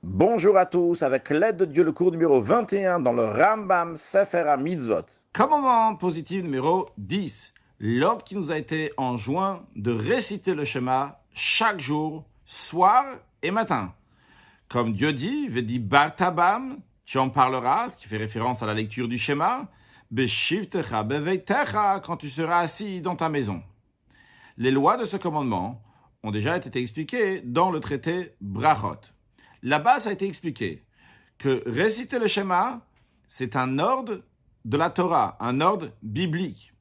Bonjour à tous, avec l'aide de Dieu, le cours numéro 21 dans le Rambam Sefer HaMitzvot. Commandement positif numéro 10. L'ordre qui nous a été enjoint de réciter le schéma chaque jour, soir et matin. Comme Dieu dit, Vedi Bartabam, tu en parleras, ce qui fait référence à la lecture du schéma, Beshivtecha beveitecha, quand tu seras assis dans ta maison. Les lois de ce commandement ont déjà été expliquées dans le traité Brachot. Là-bas, ça a été expliqué que réciter le schéma, c'est un ordre de la Torah, un ordre biblique.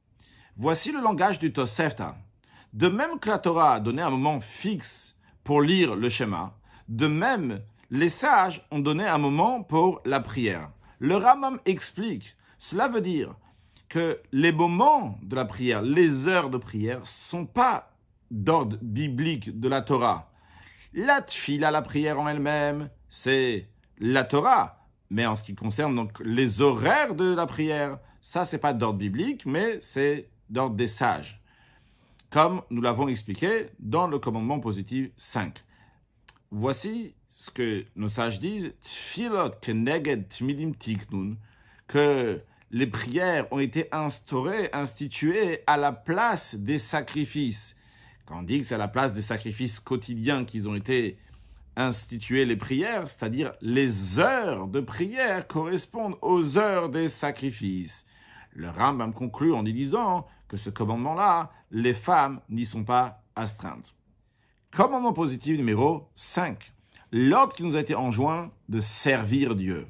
Voici le langage du Tosefta. De même que la Torah a donné un moment fixe pour lire le schéma, de même, les sages ont donné un moment pour la prière. Le Rambam explique, cela veut dire que les moments de la prière, les heures de prière, ne sont pas d'ordre biblique de la Torah. La tfila, la prière en elle-même, c'est la Torah. Mais en ce qui concerne donc les horaires de la prière, ça, c'est pas d'ordre biblique, mais c'est d'ordre des sages. Comme nous l'avons expliqué dans le commandement positif 5. Voici ce que nos sages disent, tfilot keneged tmidim tiknun, que les prières ont été instituées à la place des sacrifices. Quand on dit que c'est à la place des sacrifices quotidiens qu'ils ont été institués les prières, c'est-à-dire les heures de prière correspondent aux heures des sacrifices. Le Rambam conclut en y disant que ce commandement-là, les femmes n'y sont pas astreintes. Commandement positif numéro 5. L'ordre qui nous a été enjoint de servir Dieu.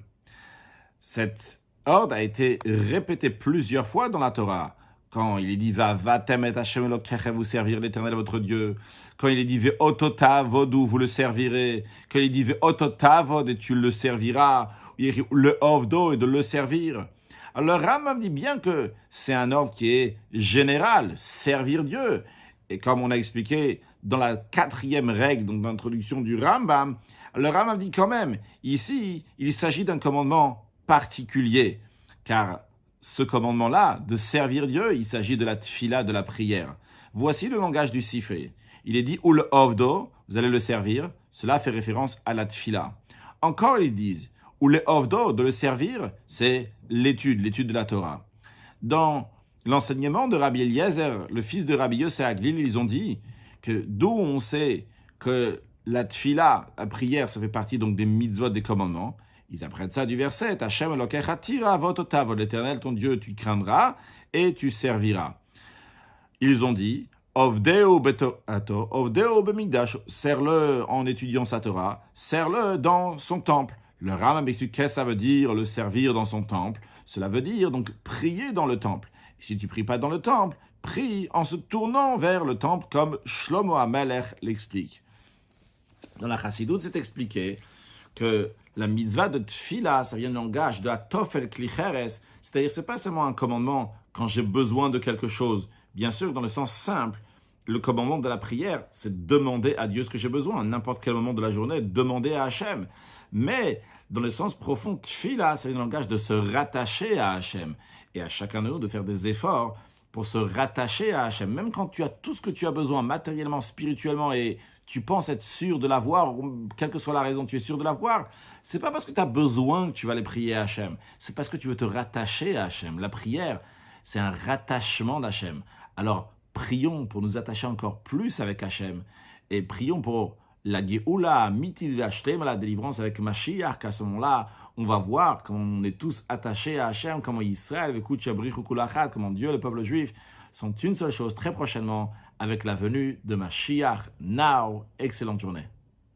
Cet ordre a été répété plusieurs fois dans la Torah. Quand il est dit Vavatem et Hashem Elokeichem, vous servir l'Éternel votre Dieu. Quand il est dit Ve'ototavod, vous le servirez. Quand il est dit Ve'ototavod, et tu le serviras. Le Ovdo, et de le servir. Alors le Rambam dit bien que c'est un ordre qui est général, servir Dieu. Et comme on a expliqué dans la 4e règle, donc d'introduction du Rambam, le Rambam dit quand même, ici, il s'agit d'un commandement particulier, car ce commandement-là, de servir Dieu, il s'agit de la tfila, de la prière. Voici le langage du sifré. Il est dit « ou le ovdo », vous allez le servir, cela fait référence à la tfila. Encore, ils disent « ou le ovdo », de le servir, c'est l'étude de la Torah. Dans l'enseignement de Rabbi Eliezer, le fils de Rabbi Yossé Aglil, ils ont dit que d'où on sait que la tfila, la prière, ça fait partie donc des mitzvot, des commandements. Ils apprennent ça du verset, Hashem Elokecha tira vototavod, l'Éternel ton Dieu tu craindras et tu serviras. Ils ont dit, Ovdeo betoato, Ovdeo bemigdash, serre-le en étudiant sa Torah, serre-le dans son temple. Le Rambam explique qu'est-ce que ça veut dire, le servir dans son temple. Cela veut dire donc prier dans le temple. Et si tu pries pas dans le temple, prie en se tournant vers le temple comme Shlomo HaMelech l'explique. Dans la Chassidoute, c'est expliqué que la mitzvah de tfila, ça vient du langage de atofel klicheres, c'est-à-dire c'est pas seulement un commandement quand j'ai besoin de quelque chose. Bien sûr, dans le sens simple, le commandement de la prière, c'est demander à Dieu ce que j'ai besoin, à n'importe quel moment de la journée, demander à Hachem. Mais dans le sens profond, tfila, c'est le langage de se rattacher à Hachem. Et à chacun de nous de faire des efforts pour se rattacher à Hachem. Même quand tu as tout ce que tu as besoin matériellement, spirituellement, et tu penses être sûr de l'avoir, quelle que soit la raison, tu es sûr de l'avoir, c'est pas parce que tu as besoin que tu vas aller prier à Hachem, c'est parce que tu veux te rattacher à Hachem. La prière, c'est un rattachement d'Hachem. Alors, prions pour nous attacher encore plus avec Hachem, et prions pour la Géoula, Mitil V'Hashlem, la délivrance avec Mashiach, qu'à ce moment-là, on va voir comment on est tous attachés à Hachem, comment Israël, comment Dieu, le peuple juif, sont une seule chose très prochainement avec la venue de Mashiach. Now, excellente journée.